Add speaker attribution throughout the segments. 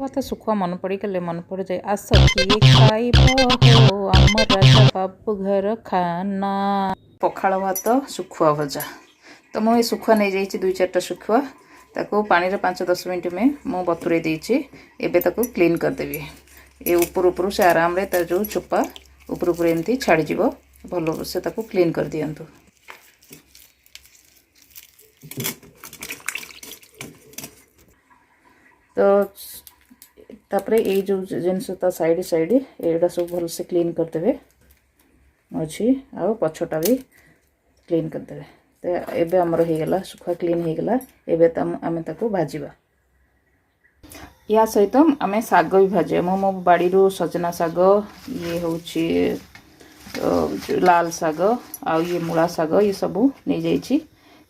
Speaker 1: କଥା ଶୁଖୁଆ ମନେ ପଡ଼ିଗଲେ ମନେ ପଡ଼ିଯାଏ ଆସ କିଏ ଖାଇବ ହୋ ଆମ ରାଜା ବାବୁ ଘର ଖାନା। ପଖାଳ ଭାତ ଶୁଖୁଆ ଭଜା। ତ ମୁଁ ଏ ଶୁଖୁଆ ନେଇଯାଇଛି 2-4ଟା ଶୁଖୁଆ ତାକୁ ପାଣିରେ 5-10 ମିନିଟ୍ ମୁଁ ବତୁରେଇ ଦେଇଛି। ଏବେ ତାକୁ କ୍ଲିନ୍ କରିଦେବି। ଏ ଉପରୁ ସେ ଆରାମରେ ତାର ଯେଉଁ ଚୋପା ଉପରୁ ଏମିତି ଛାଡ଼ିଯିବ। ଭଲ ସେ ତାକୁ କ୍ଲିନ୍ କରିଦିଅନ୍ତୁ। ତ तापरे ये जो जिनस ता साइड एटा सब भल से क्लीन करदेवे अच्छी आउ पछटा भी क्लीन करदेवे। तो एबे हमर हो गला सुखा क्लीन हो गला। एबे आमे ताको भाजीबा। या सहित आमे साग भी भाजे। मो बाड़ी रो सजना साग ये होची लाल साग आ ये मूला साग ये सब नहीं जाइछि।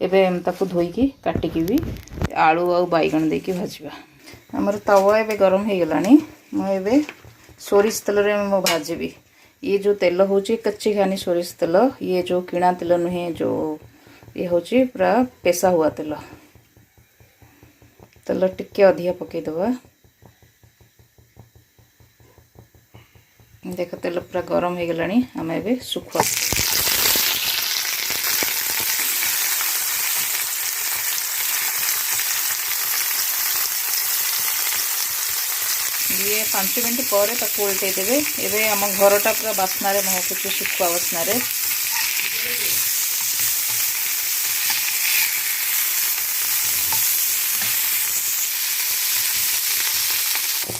Speaker 1: एबे ताको धोईकी काटिकी भी आलू आ बैगन देकी भाजीबा। हमर तवा एबे गरम हो गलानी। मुझे सोरिष तेल में भाजी। ये जो तेल होची कच्ची खानी सोरिष तेल। ये जो किणा तेल नुहे जो ये होची पूरा पेशा हुआ तेल। तेल टिके अधिका पकईदबा। देख तेल पूरा गरम हो गलानी। आम एबे सुखुआ ये 5 मिनट पर उल्टे देवे। एबे आम घरटा पूरा बास्नारे महकुची सुखुआ बास्नारे।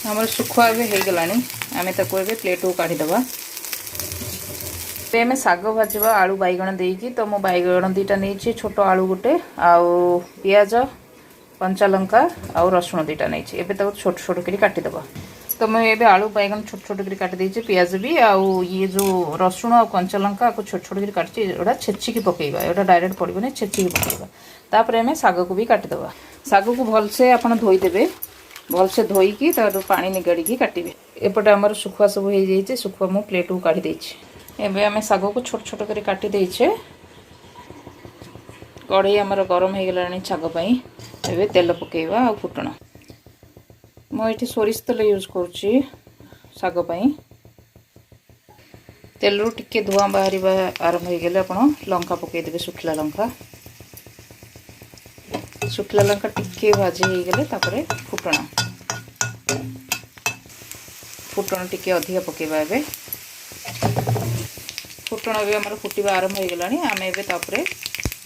Speaker 1: हमर सुखुआ भी हो गलानी। आमे ताको एबे प्लेट को काढी दबा। में साग भाजवा आलू बैगण देकी। तो मो बैगण 2टा नहीं छोट आलू गोटे आउ पियाज कंचा लंका आउ रसुण 2टा नहीं। एबे ताको छोट छोट करी काटी दबा। तो मैं ये आलू बैगन छोट छोट कर काट देछि। पियाज भी आउ ये जो रसुण आ कंचा लंका को छोट छोट कर काटछि। एटा छेचिकी पकेइबा। एटा डायरेक्ट पड़िबने छेचिकी पकेइबा। तापर में साग को भी काटी दबा। साग को भल से आपण धोई देबे। भल से धोईकी तार पानी निगाड़ी की काटिबे। एपटे हमर सुखुआ सब हो जाइछे। सुखुआ मु प्लेट को काढी देछि। एबे हमें साग को छोट छोट कर काटी देछे। कढ़ई हमर गरम हो गलानी साग पई। एबे तेल पकेइबा आ फुटण। मुझे सोरिष तेल यूज करुच्ची साग पई। तेल रू टिके धुआं बाहर आरंभ हो गले आपण लंका पकईदेवे। सुखिला लंका टिके भाजी हो गले तापरे फुटण टिके अधिका पकेबा। एबे फुटण भी हमर फुटिबा आरंभ हो गलानी। आमे एबे तापरे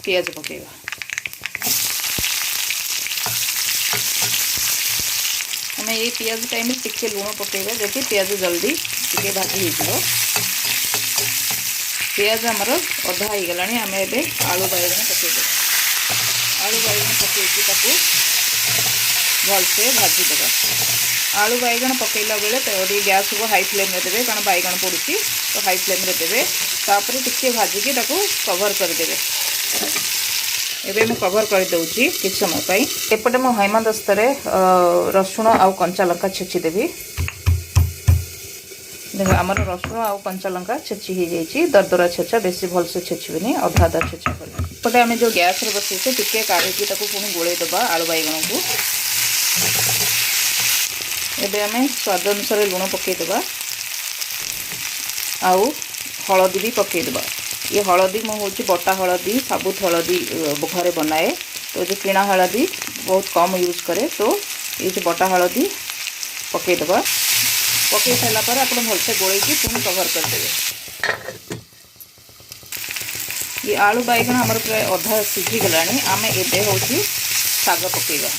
Speaker 1: पियाज पकेबा। हमें ये पियाज टाइम में टिके लुण पकेबा जैसे पियाज जल्दी टिके भाजी हो। पियाज हमर अधा हो गलानी। आम एबे आलू बैगन पकेदे। आलू बैगन पकेकी ताकू भलसे भाजी देबा। आलू बैगन पकेला बेले तो गैस को हाई फ्लेम रे देबे कारण बैगन पड़ुची। तो हाई फ्लेम रे देबे। तापर टिके भाजिकी ताकू कवर कर देबे। एबे मैं कवर कर दउची किछ समय पई। एपटे मैं हेमदस्तारे रसुण आउ कंचा लंका छेची देबी। देखो आमर रसुण आउ कंचा लंका छेची हो जाइए। दरदरा छेचा बेसी भल से छेचबेनी अधा अधा छेचा कर। एपटे आम जो गैस रे बसैछे टिके काढ़ी ताकू पुणी गोले दबा आलू बैगन को। एबे आम स्वाद अनुसार लुण पकईदबा आउ हलदी भी पकईदबा। ये हलदी मो हूँ बटा हलदी साबुत हलदी घरे बनाए। तो जो किणा हलदी बहुत कम यूज करे। तो ये जो बटा हलदी पकईदबा। पकई सारापर आप भलसे गोलैकी पुणी कवर करदे। ये आलू बैगन आमर प्राय अधा सीझी गलानी। आम एबे हूँ साग पकईबा।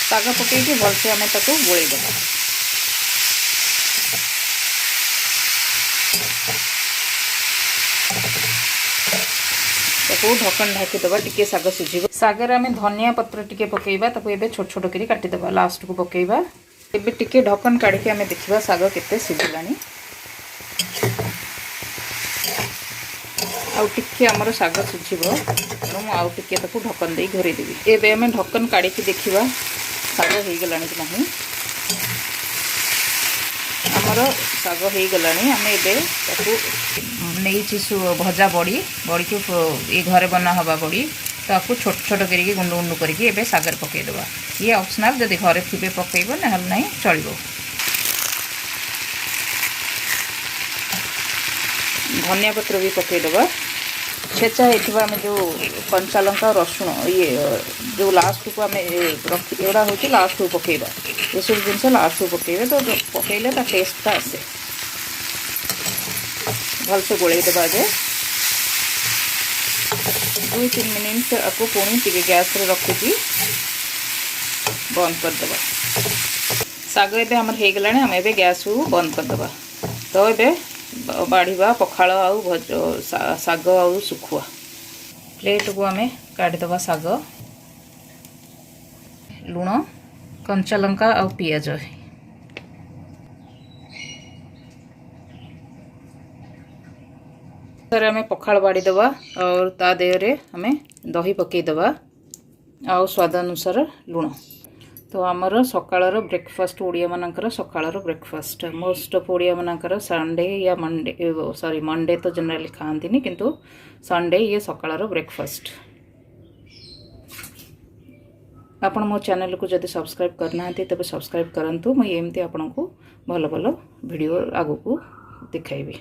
Speaker 1: साग पकईकी भलसे आम ताको गोलैदबा। ढक्कन ढाकीदबा टिके साग सीझिब। सागर आम धनिया पत्र टिके पकईबा। ताको एबे छोट छोट करी काटिदबा। लास्ट को पकईबा। एबे टिके ढक्कन काढ़ी आम देखिबा साग केते सीझिलानी। आउ टिके हमर साग सीझिबो। तेणु आउ टिके ताको ढक्कन दे घोरै देबी। एबे आम ढक्कन काढ़ी देखिबा साग हो गलानी कि नहीं। हमर साग हो गलानी। आम एबे ताको नहीं भजा बड़ी को ये घरे बना हवा बड़ी ताकू छोट छोट करके गुंड गुंड करके एबे सागर पकईदबा। ये ऑप्शनल जदि घरे थे पकईब ना नहीं चलो। धनिया पत्र भी पकईदबा छेचा होता आम जो कंचा लंका रसुण ये जो लास्ट को आम रखी एगुड़ा हूँ लास्ट को पकईबा ये सब जिन लास्ट को पकईबे तो पकईले टेस्टा आसे भलसे गोलईदेवा जे 2-3 मिनिट आपको पुणी टे गैस रे रखिकी बंद करदे। साग एबे हमर हो गलानी आम एबे गैस को बंद करदे। तो एबे बाढ़ा पखाल आउ भज साग आउ सुखुआ प्लेट को आम काढ़ीदबा साग लुण कंचा लंका आउ पियाज सर आम पखाल बाड़ीदबा और ता देहरे आम दही पकईदबा आउ स्वाद अनुसार लुण। तो आमर सकाळर ब्रेकफास्ट ओडिया मानकर सकाळर ब्रेकफास्ट मोस्ट ऑफ ओडिया मानकर संडे या मंडे सॉरी मंडे तो जनरली खाआंतिनी किंतु संडे ये सकाळर ब्रेकफास्ट। आपण मो चैनल को जदि सब्सक्राइब करना तबे सब्सक्राइब करंतु। मैं एमती आपन को भल भल वीडियो आगु को दिखाइबी।